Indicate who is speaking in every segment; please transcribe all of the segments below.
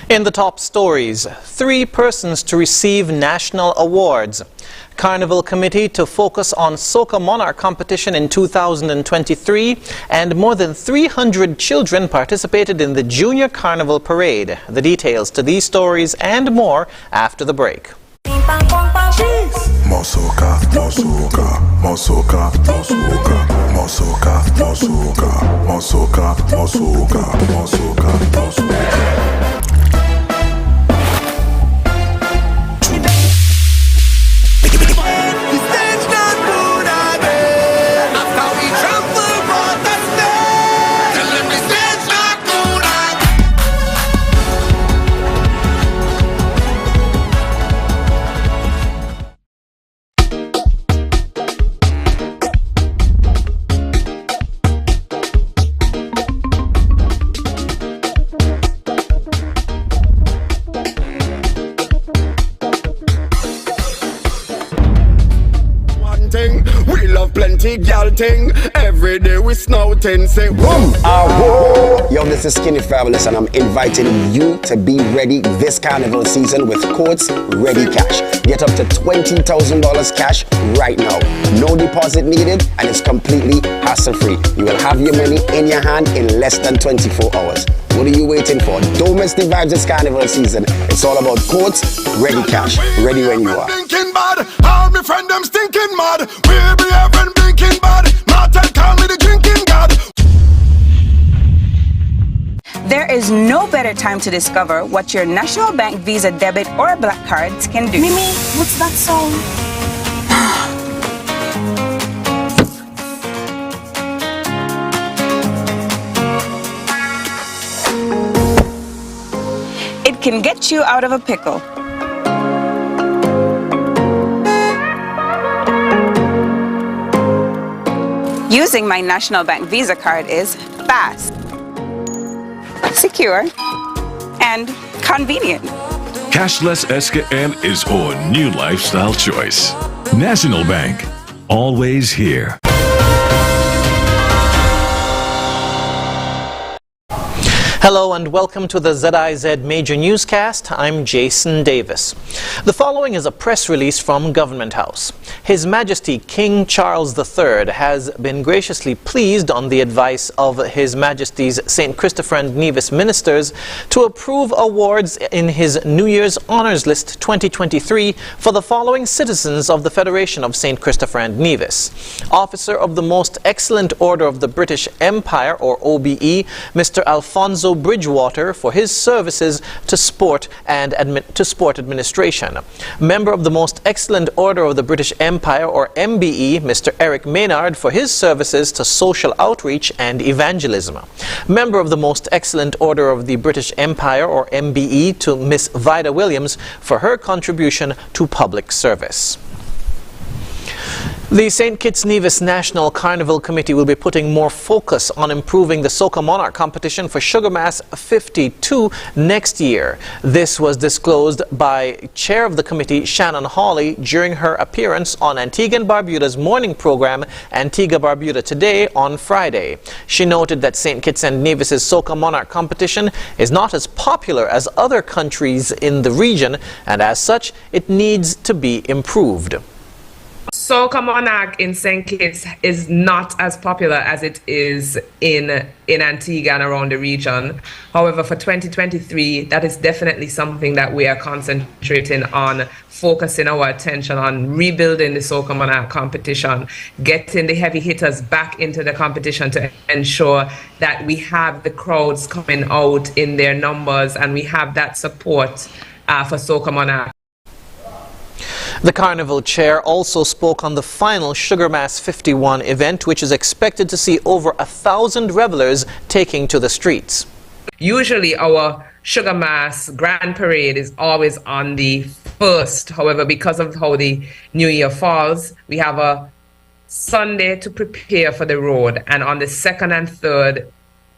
Speaker 1: In the top stories, 3 persons to receive national awards. Carnival committee to focus on Soca Monarch competition in 2023, and more than 300 children participated in the Junior Carnival parade. The details to these stories and more after the break.
Speaker 2: More soca, more soca, more soca, more soca, more soca, more soca, more soca, more soca, more soca, more soca.
Speaker 3: We love plenty gal ting. Every day we snouting, say boom.
Speaker 4: Yo, this is Skinny Fabulous, and I'm inviting you to be ready this carnival season with Courts Ready Cash. Get up to $20,000 cash right now. No deposit needed, and it's completely hassle-free. You will have your money in your hand in less than 24 hours. What are you waiting for? Don't miss the vibes this carnival season. It's all about Courts Ready Cash. Ready when you are.
Speaker 3: Thinking bad, all my friend them stinking mad. We be having thinking bad. Martin call me the drinking god.
Speaker 5: There is no better time to discover what your National Bank Visa debit or black cards can do.
Speaker 6: Mimi, what's that song?
Speaker 5: It can get you out of a pickle. Using my National Bank Visa card is fast, secure, and convenient.
Speaker 7: Cashless SKN is our new lifestyle choice. National Bank, always here.
Speaker 1: Hello and welcome to the ZIZ Major Newscast. I'm Jason Davis. The following is a press release from Government House. His Majesty King Charles III has been graciously pleased on the advice of His Majesty's St. Christopher and Nevis ministers to approve awards in his New Year's Honours List 2023 for the following citizens of the Federation of St. Christopher and Nevis. Officer of the Most Excellent Order of the British Empire, or OBE, Mr. Alfonso Bridgewater, for his services to sport and sport administration. Member of the Most Excellent Order of the British Empire, or MBE, Mr. Eric Maynard, for his services to social outreach and evangelism. Member of the Most Excellent Order of the British Empire, or MBE, to Miss Vida Williams for her contribution to public service. The St. Kitts Nevis National Carnival Committee will be putting more focus on improving the Soca Monarch competition for Sugar Mass 52 next year. This was disclosed by Chair of the committee, Shannon Hawley, during her appearance on Antigua and Barbuta's morning program, Antigua Barbuda Today, on Friday. She noted that St. Kitts and Nevis's Soca Monarch competition is not as popular as other countries in the region, and as such, it needs to be improved.
Speaker 8: Soca Monarch in St. Kitts is not as popular as it is in Antigua and around the region. However, for 2023, that is definitely something that we are concentrating on, focusing our attention on rebuilding the Soca Monarch competition, getting the heavy hitters back into the competition to ensure that we have the crowds coming out in their numbers and we have that support for Soca Monarch.
Speaker 1: The Carnival chair also spoke on the final Sugar Mass 51 event, which is expected to see over 1,000 revelers taking to the streets.
Speaker 8: Usually our Sugar Mass Grand Parade is always on the 1st. However, because of how the New Year falls, we have a Sunday to prepare for the road. And on the 2nd and 3rd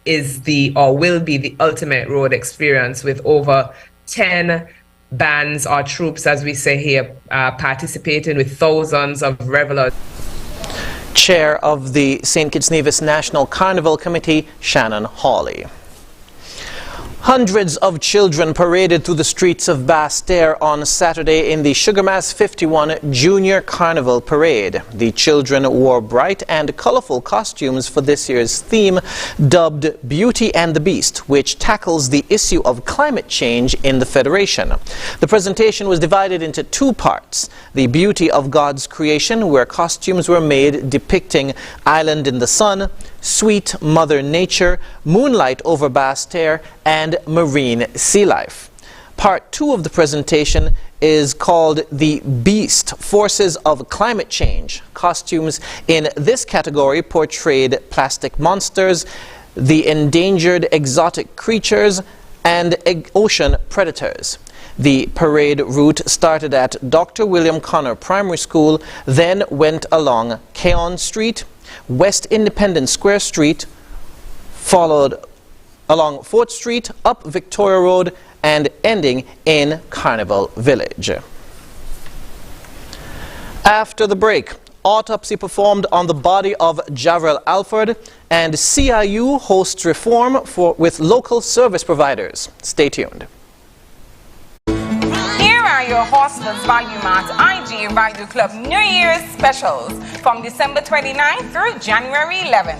Speaker 8: is will be the ultimate road experience, with over 10 bands or troops, as we say here, participating with thousands of revelers.
Speaker 1: Chair of the St. Kitts Nevis National Carnival Committee, Shannon Hawley. Hundreds of children paraded through the streets of Basse-Terre on Saturday in the Sugarmass 51 Junior Carnival Parade. The children wore bright and colorful costumes for this year's theme, dubbed Beauty and the Beast, which tackles the issue of climate change in the Federation. The presentation was divided into two parts: the beauty of God's creation, where costumes were made depicting Island in the Sun, Sweet Mother Nature, Moonlight over Basse-Terre, and marine sea life. Part 2 of the presentation is called The Beast, Forces of Climate Change. Costumes in this category portrayed plastic monsters, the endangered exotic creatures, and ocean predators. The parade route started at Dr. William Connor Primary School, then went along Keon Street, West Independence Square Street, followed along 4th Street, up Victoria Road, and ending in Carnival Village. After the break, autopsy performed on the body of Javrell Alford, and CIU hosts reform with local service providers. Stay tuned.
Speaker 5: Here are your Horseman's Value Mart IG Value Club New Year's specials from December 29th through January 11th.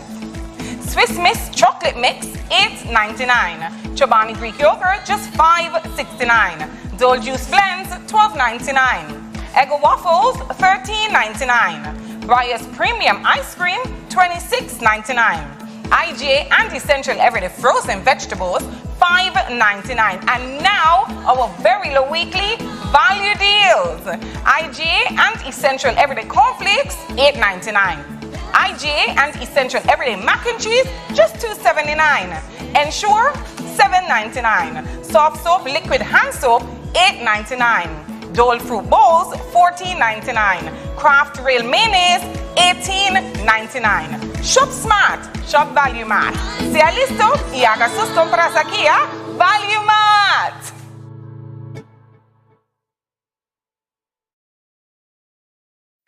Speaker 5: Swiss Miss Chocolate Mix, $8.99. Chobani Greek Yogurt, just $5.69. Dole Juice Blends, $12.99. Eggo Waffles, $13.99. Breyers Premium Ice Cream, $26.99. IGA and Essential Everyday Frozen Vegetables, $5.99. And now, our very low weekly value deals. IGA and Essential Everyday Cornflakes, $8.99. IGA and Essential Everyday Mac and Cheese, just $2.79. Ensure, $7.99. Soft Soap Liquid Hand Soap, $8.99. Dole Fruit Bowls, $14.99. Kraft Rail Mayonnaise, $18.99. Shop smart, shop Value Mart. Sea listo y haga sus compras aquí a Value Mart.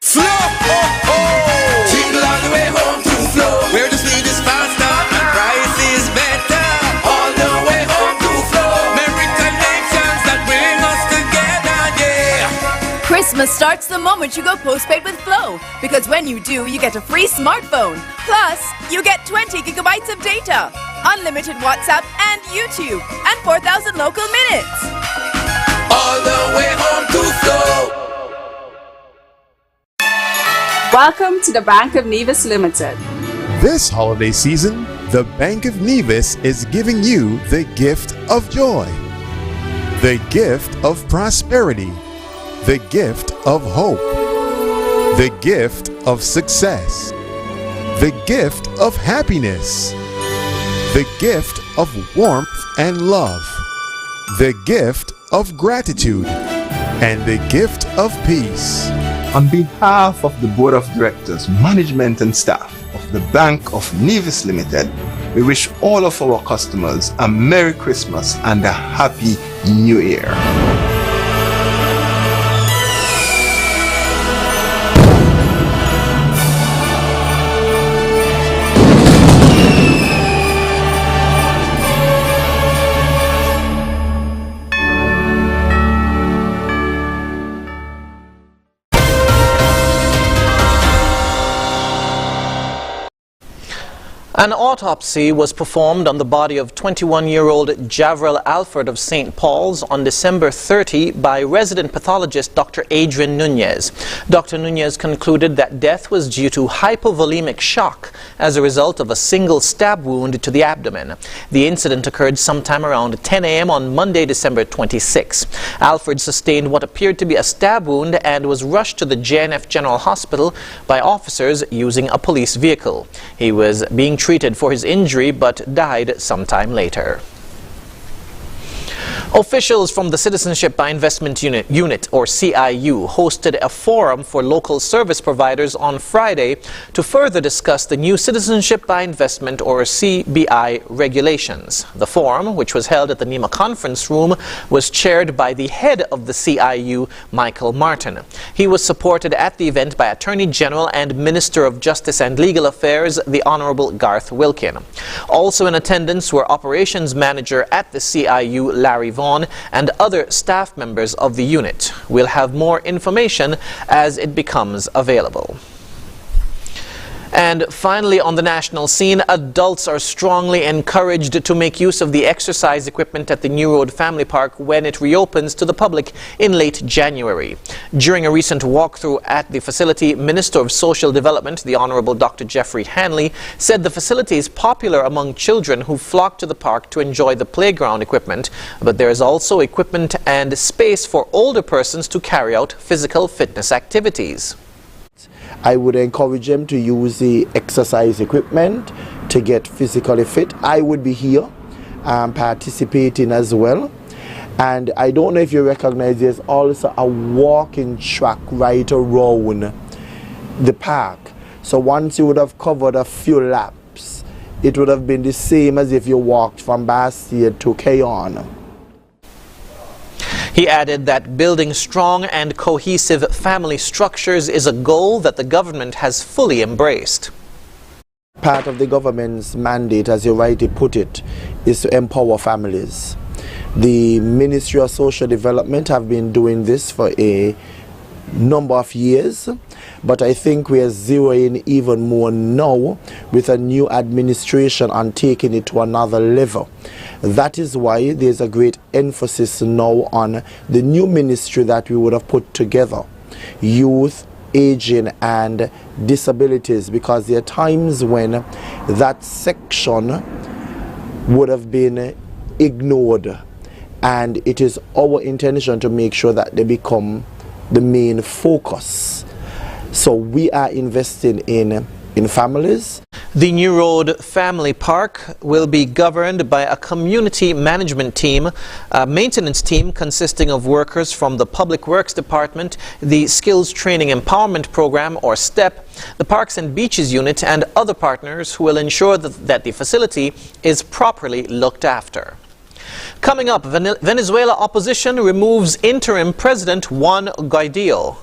Speaker 3: Flow, oh, oh. Jingle all the way home to Flow, where the speed is faster and price is better. All the way home to Flow, merry connections that bring us together, yeah.
Speaker 6: Christmas starts the moment you go postpaid with Flow, because when you do, you get a free smartphone. Plus, you get 20 gigabytes of data, unlimited WhatsApp and YouTube, and 4,000 local minutes.
Speaker 3: All the way home to Flow.
Speaker 9: Welcome to the Bank of Nevis Limited.
Speaker 10: This holiday season, the Bank of Nevis is giving you the gift of joy, the gift of prosperity, the gift of hope, the gift of success, the gift of happiness, the gift of warmth and love, the gift of gratitude, and the gift of peace.
Speaker 11: On behalf of the Board of Directors, Management and staff of the Bank of Nevis Limited, we wish all of our customers a Merry Christmas and a Happy New Year.
Speaker 1: An autopsy was performed on the body of 21-year-old Javrell Alford of St. Paul's on December 30 by resident pathologist Dr. Adrian Nunez. Dr. Nunez concluded that death was due to hypovolemic shock as a result of a single stab wound to the abdomen. The incident occurred sometime around 10 a.m. on Monday, December 26. Alford sustained what appeared to be a stab wound and was rushed to the JNF General Hospital by officers using a police vehicle. He was being treated for his injury but died sometime later. Officials from the Citizenship by Investment Unit, or CIU, hosted a forum for local service providers on Friday to further discuss the new Citizenship by Investment, or CBI, regulations. The forum, which was held at the NEMA conference room, was chaired by the head of the CIU, Michael Martin. He was supported at the event by Attorney General and Minister of Justice and Legal Affairs, the Honorable Garth Wilkin. Also in attendance were Operations Manager at the CIU, Larry Vaughan, and other staff members of the unit. We'll have more information as it becomes available. And finally, on the national scene, adults are strongly encouraged to make use of the exercise equipment at the New Road Family Park when it reopens to the public in late January. During a recent walkthrough at the facility, Minister of Social Development, the Honorable Dr. Jeffrey Hanley, said the facility is popular among children who flock to the park to enjoy the playground equipment, but there is also equipment and space for older persons to carry out physical fitness activities.
Speaker 12: I would encourage them to use the exercise equipment to get physically fit. I would be here participating as well. And I don't know if you recognize there's also a walking track right around the park. So once you would have covered a few laps, it would have been the same as if you walked from Bastille to Keyon.
Speaker 1: He added that building strong and cohesive family structures is a goal that the government has fully embraced.
Speaker 12: Part of the government's mandate, as you rightly put it, is to empower families. The Ministry of Social Development have been doing this for a number of years, but I think we are zeroing even more now with a new administration and taking it to another level. That is why there's a great emphasis now on the new ministry that we would have put together, youth, aging and disabilities, because there are times when that section would have been ignored, and it is our intention to make sure that they become the main focus. So we are investing in families.
Speaker 1: The New Road Family Park will be governed by a community management team, a maintenance team consisting of workers from the Public Works Department, the Skills Training Empowerment Program, or STEP, the Parks and Beaches Unit, and other partners who will ensure that the facility is properly looked after. Coming up, Venezuela opposition removes interim President Juan Guaido.